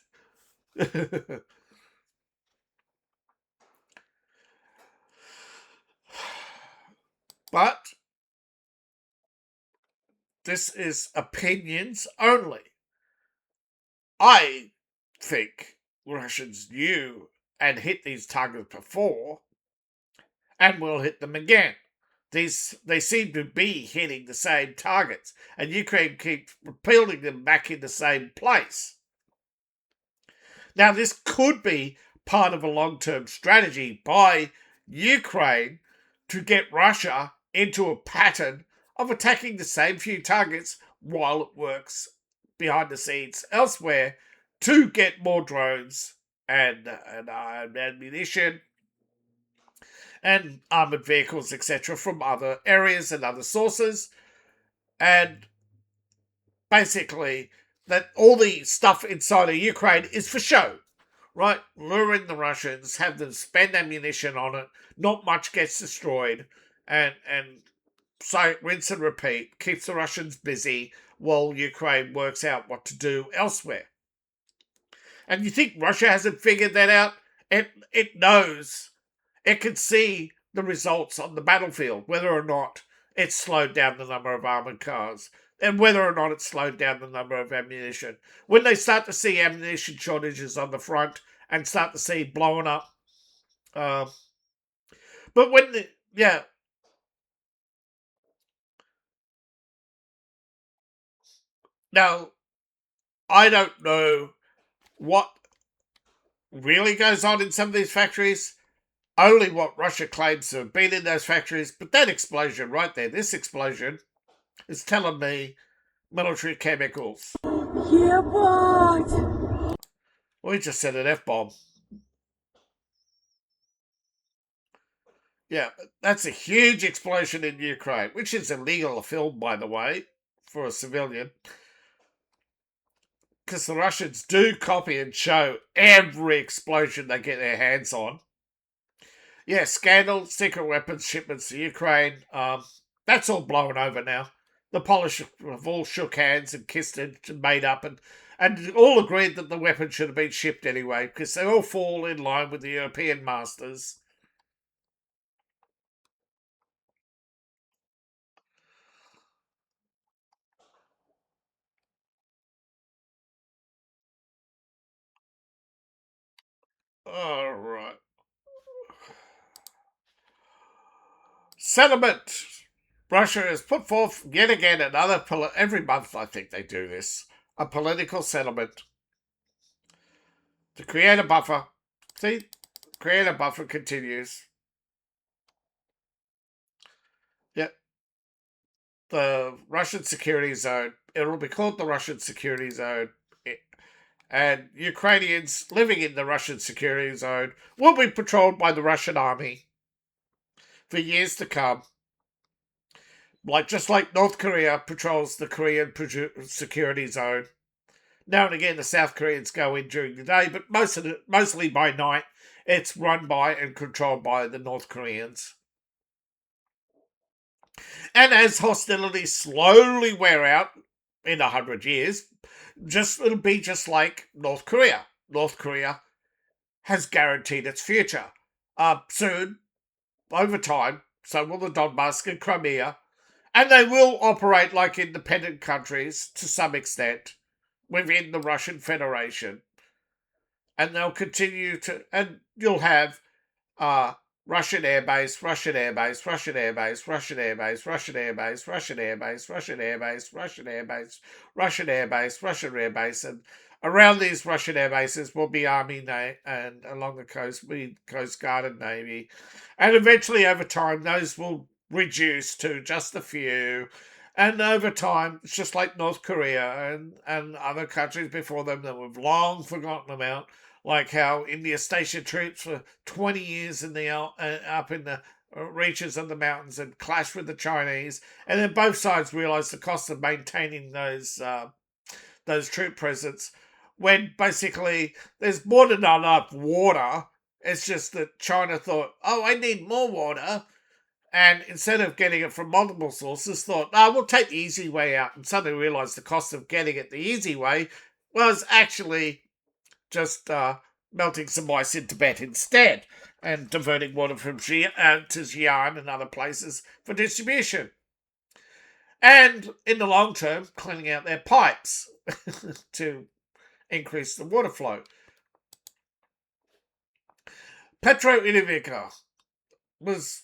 But this is opinions only. I think Russians knew and hit these targets before and will hit them again. They seem to be hitting the same targets, and Ukraine keeps repealing them back in the same place. Now, this could be part of a long-term strategy by Ukraine to get Russia into a pattern of attacking the same few targets while it works behind the scenes elsewhere to get more drones and ammunition and armored vehicles, etc., from other areas and other sources. And basically, that all the stuff inside of Ukraine is for show, right? Luring the Russians, have them spend ammunition on it, not much gets destroyed, and so rinse and repeat, keeps the Russians busy while Ukraine works out what to do elsewhere. And you think Russia hasn't figured that out? It knows. It can see the results on the battlefield, whether or not it's slowed down the number of armoured cars and whether or not it's slowed down the number of ammunition. When they start to see ammunition shortages on the front and start to see blowing up. But when yeah. Now, I don't know what really goes on in some of these factories. Only what Russia claims to have been in those factories. But that explosion right there, this explosion, is telling me military chemicals. Yeah, but we just said an F-bomb. Yeah, that's a huge explosion in Ukraine, which is illegal to film, by the way, for a civilian. Because the Russians do copy and show every explosion they get their hands on. Yeah, scandal, secret weapons shipments to Ukraine. That's all blown over now. The Polish have all shook hands and kissed it and made up and all agreed that the weapon should have been shipped anyway because they all fall in line with the European masters. All right. Settlement. Russia has put forth yet again another, every month I think they do this, a political settlement to create a buffer. See, create a buffer continues. Yep. The Russian security zone. It'll be called the Russian security zone. And Ukrainians living in the Russian security zone will be patrolled by the Russian army for years to come. Just like North Korea patrols the Korean security zone. Now and again, the South Koreans go in during the day, but mostly by night, it's run by and controlled by the North Koreans. And as hostilities slowly wear out in 100 years, it'll be just like North Korea. North Korea has guaranteed its future. Soon, over time, so will the Donbass and Crimea, and they will operate like independent countries to some extent within the Russian Federation. And they'll continue to, and you'll have Russian airbase, Russian airbase, Russian airbase, Russian airbase, Russian airbase, Russian airbase, Russian airbase, Russian airbase, Russian airbase, Russian airbase, and around these Russian air bases will be Army and along the coast, be Coast Guard and Navy. And eventually, over time, those will reduce to just a few. And over time, it's just like North Korea and other countries before them that we've long forgotten about, like how India stationed troops for 20 years in the up in the reaches of the mountains and clashed with the Chinese. And then both sides realised the cost of maintaining those troop presence when basically there's more than enough water. It's just that China thought, oh, I need more water. And instead of getting it from multiple sources, thought, no, we'll take the easy way out. And suddenly realised the cost of getting it the easy way was actually just melting some ice in Tibet instead and diverting water from to Xi'an and other places for distribution. And in the long term, cleaning out their pipes to increase the water flow. Petro-Ivanovka was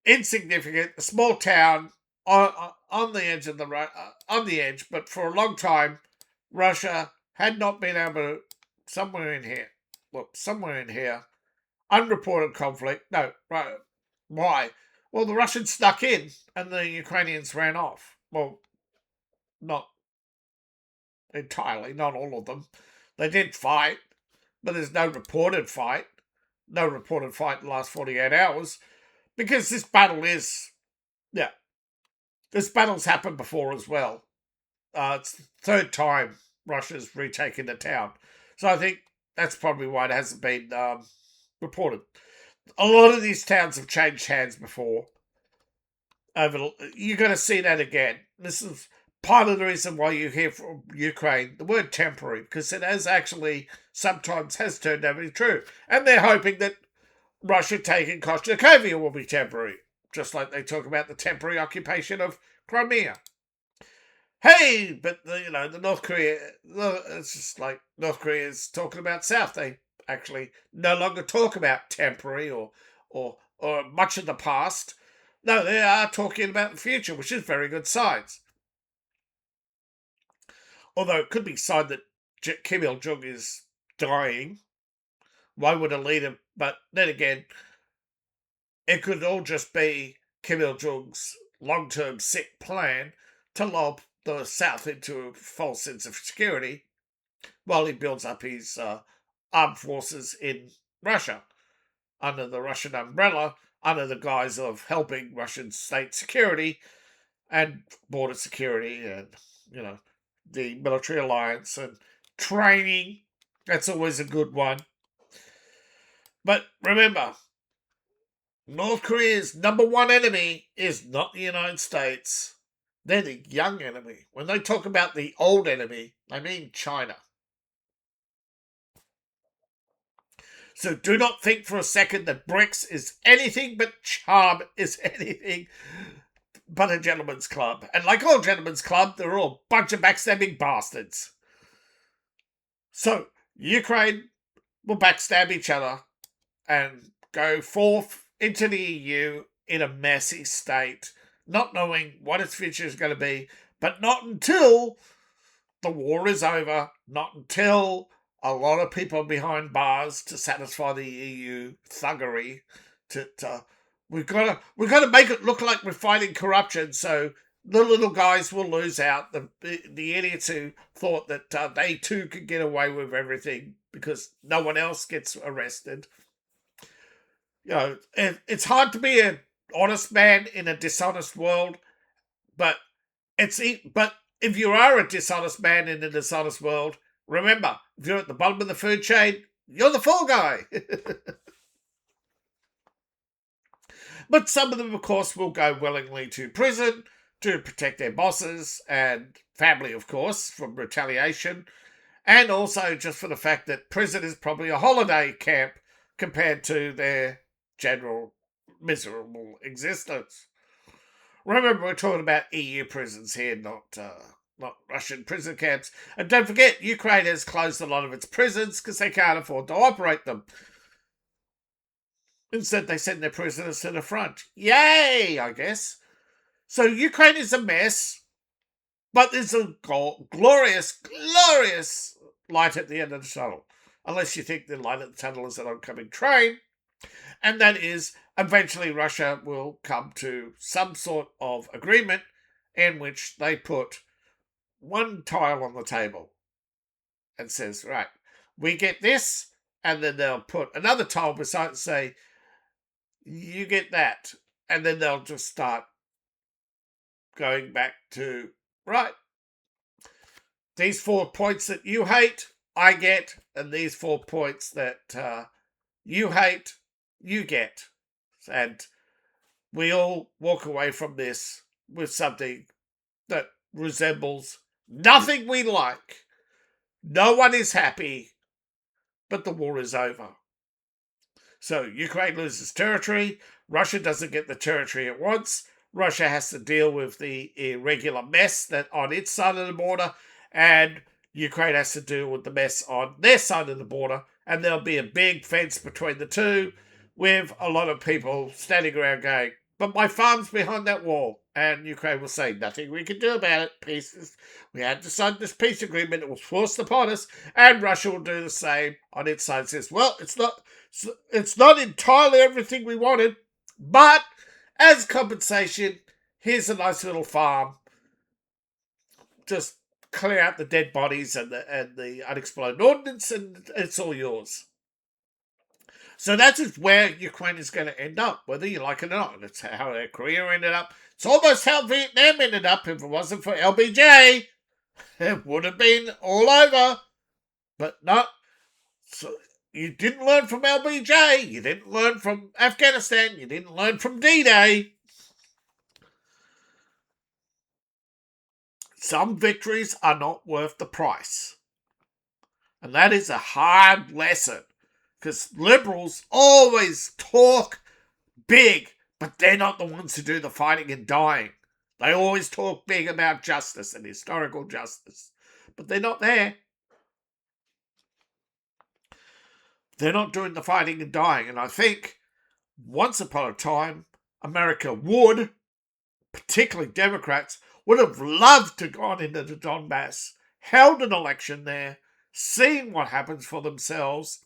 insignificant, a small town on the edge but for a long time, Russia had not been able somewhere in here. Look, somewhere in here. Unreported conflict. No, right. Why? Well, the Russians snuck in and the Ukrainians ran off. Well, not entirely, not all of them. They did fight, but there's no reported fight. No reported fight in the last 48 hours because this battle is, yeah, this battle's happened before as well. It's the third time Russia's retaken the town. So I think that's probably why it hasn't been reported. A lot of these towns have changed hands before. You're going to see that again. This is part of the reason why you hear from Ukraine the word temporary, because it has actually sometimes has turned out to be true. And they're hoping that Russia taking Koshtkovia will be temporary, just like they talk about the temporary occupation of Crimea. Hey, but the North Korea, it's just like North Korea is talking about South. They actually no longer talk about temporary or much of the past. No, they are talking about the future, which is very good signs. Although it could be a sign that Kim Il-jung is dying. Why would a leader? But then again, it could all just be Kim Il-jung's long-term sick plan to lob the South into a false sense of security while he builds up his armed forces in Russia under the Russian umbrella, under the guise of helping Russian state security and border security and, the military alliance and training. That's always a good one. But remember, North Korea's number one enemy is not the United States. They're the young enemy. When they talk about the old enemy, they mean China. So do not think for a second that BRICS is anything but charm, is anything but a gentleman's club. And like all gentlemen's club, they're all a bunch of backstabbing bastards. So Ukraine will backstab each other and go forth into the EU in a messy state, not knowing what its future is going to be, but not until the war is over, not until a lot of people behind bars to satisfy the EU thuggery. We've got to make it look like we're fighting corruption, so the little guys will lose out. The idiots who thought that they too could get away with everything because no one else gets arrested. It's hard to be an honest man in a dishonest world, but if you are a dishonest man in a dishonest world, remember, if you're at the bottom of the food chain, you're the fall guy. But some of them, of course, will go willingly to prison to protect their bosses and family, of course, from retaliation, and also just for the fact that prison is probably a holiday camp compared to their general miserable existence. Remember, we're talking about EU prisons here, not Russian prison camps. And don't forget, Ukraine has closed a lot of its prisons because they can't afford to operate them. Instead, they send their prisoners to the front. Yay, I guess. So Ukraine is a mess, but there's a glorious, glorious light at the end of the tunnel. Unless you think the light at the tunnel is an oncoming train. And that is, eventually Russia will come to some sort of agreement in which they put one tile on the table and says, right, we get this, and then they'll put another tile beside it and say, you get that. And then they'll just start going back to, right, these 4 points that you hate, I get, and these 4 points that you hate, you get. And we all walk away from this with something that resembles nothing we like. No one is happy, but the war is over. So Ukraine loses territory. Russia doesn't get the territory it wants. Russia has to deal with the irregular mess that on its side of the border, and Ukraine has to deal with the mess on their side of the border, and there'll be a big fence between the two with a lot of people standing around going, but my farm's behind that wall. and Ukraine will say nothing we can do about it. We had to sign this peace agreement; it was forced upon us, and Russia will do the same on its side. It says, well, it's not entirely everything we wanted, but as compensation, here's a nice little farm. Just clear out the dead bodies and the unexploded ordnance, and it's all yours. So that's just where Ukraine is going to end up, whether you like it or not. That's how Korea ended up. It's almost how Vietnam ended up. If it wasn't for LBJ, it would have been all over. But not. So you didn't learn from LBJ. You didn't learn from Afghanistan. You didn't learn from D-Day. Some victories are not worth the price. And that is a hard lesson. Because liberals always talk big, but they're not the ones who do the fighting and dying. They always talk big about justice and historical justice, but they're not there. They're not doing the fighting and dying. And I think once upon a time, America would, particularly Democrats, would have loved to have gone into the Donbass, held an election there, seen what happens for themselves,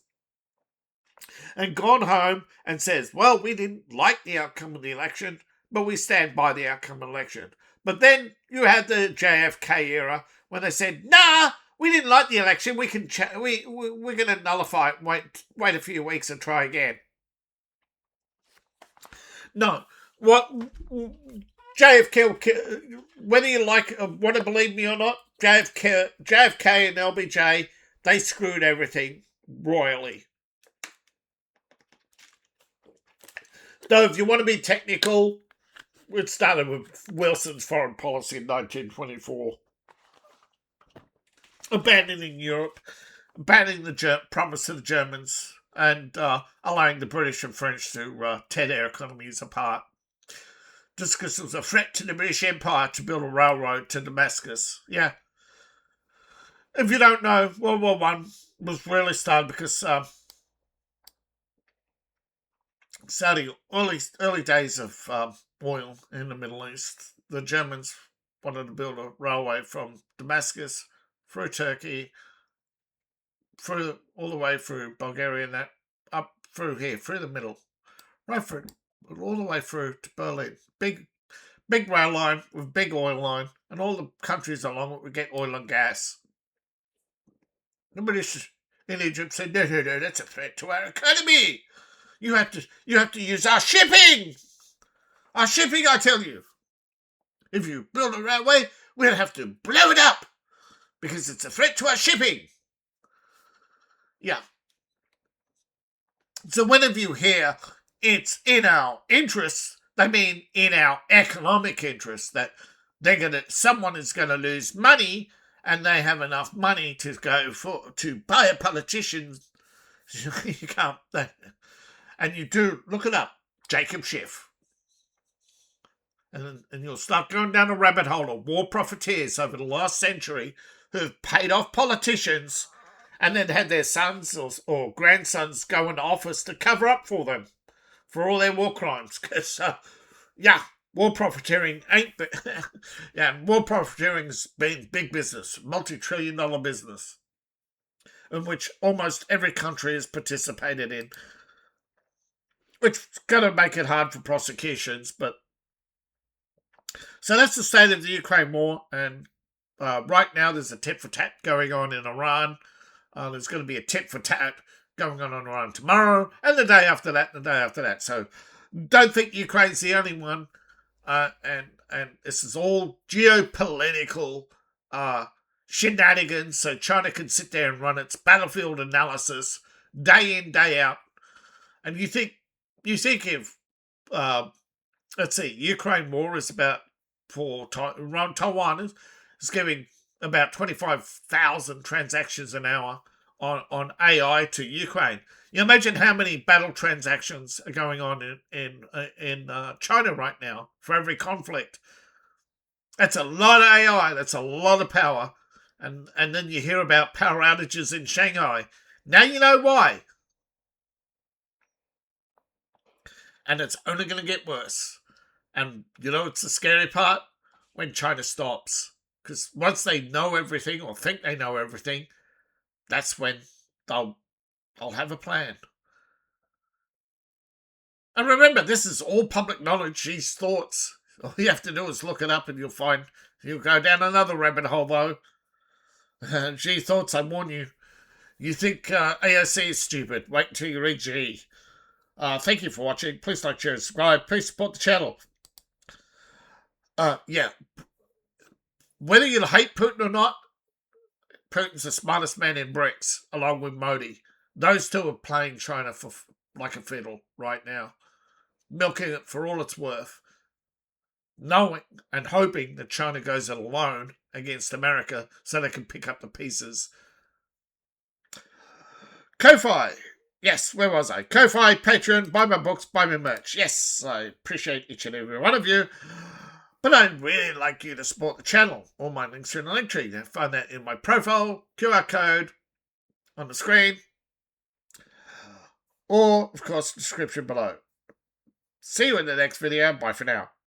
and gone home and says, well, we didn't like the outcome of the election, but we stand by the outcome of the election. But then you had the JFK era when they said, nah, we didn't like the election, we're going to nullify it and wait a few weeks and try again. No, what JFK, whether you want to believe me or not, JFK and LBJ, they screwed everything royally. So if you want to be technical, it started with Wilson's foreign policy in 1924. Abandoning Europe, abandoning the promise to the Germans, and allowing the British and French to tear their economies apart. Just because it was a threat to the British Empire to build a railroad to Damascus. Yeah. If you don't know, World War I was really started because Saudi, early days of oil in the Middle East, the Germans wanted to build a railway from Damascus through Turkey, all the way through Bulgaria and that, up through here, through the middle, right through, all the way through to Berlin. Big rail line with big oil line, and all the countries along it would get oil and gas. The British in Egypt said, no, that's a threat to our economy. You have to use our shipping. Our shipping, I tell you. If you build a railway, we'll have to blow it up because it's a threat to our shipping. Yeah. So whenever you hear it's in our interests, they mean in our economic interests, that someone is going to lose money and they have enough money to buy a politician. You can't. And you do, look it up, Jacob Schiff. And you'll start going down a rabbit hole of war profiteers over the last century who have paid off politicians and then had their sons or grandsons go into office to cover up for them for all their war crimes. Because, war profiteering war profiteering's been big business, multi-trillion-dollar business, in which almost every country has participated in. Which is going to make it hard for prosecutions, but so that's the state of the Ukraine war, and right now there's a tit-for-tat going on in Iran. There's going to be a tit-for-tat going on in Iran tomorrow, and the day after that, So don't think Ukraine's the only one, and this is all geopolitical shenanigans, so China can sit there and run its battlefield analysis day in, day out, and you think if, let's see, Ukraine war is about for Taiwan is giving about 25,000 transactions an hour on AI to Ukraine. You imagine how many battle transactions are going on in China right now for every conflict. That's a lot of AI. That's a lot of power. And then you hear about power outages in Shanghai. Now you know why. And it's only going to get worse. And you know it's the scary part? When China stops. Because once they know everything or think they know everything, that's when they'll have a plan. And remember, this is all public knowledge, these thoughts. All you have to do is look it up and you'll go down another rabbit hole, though. G thoughts, I warn you. You think AOC is stupid. Wait until you read G. Thank you for watching. Please like, share, and subscribe. Please support the channel. Yeah. Whether you hate Putin or not, Putin's the smartest man in BRICS, along with Modi. Those two are playing China for like a fiddle right now, milking it for all it's worth, knowing and hoping that China goes it alone against America so they can pick up the pieces. Ko-Fi. Yes, where was I? Ko-Fi, Patreon, buy my books, buy my merch. Yes, I appreciate each and every one of you. But I'd really like you to support the channel. All my links are in the link tree. You'll find that in my profile, QR code on the screen, or, of course, the description below. See you in the next video. Bye for now.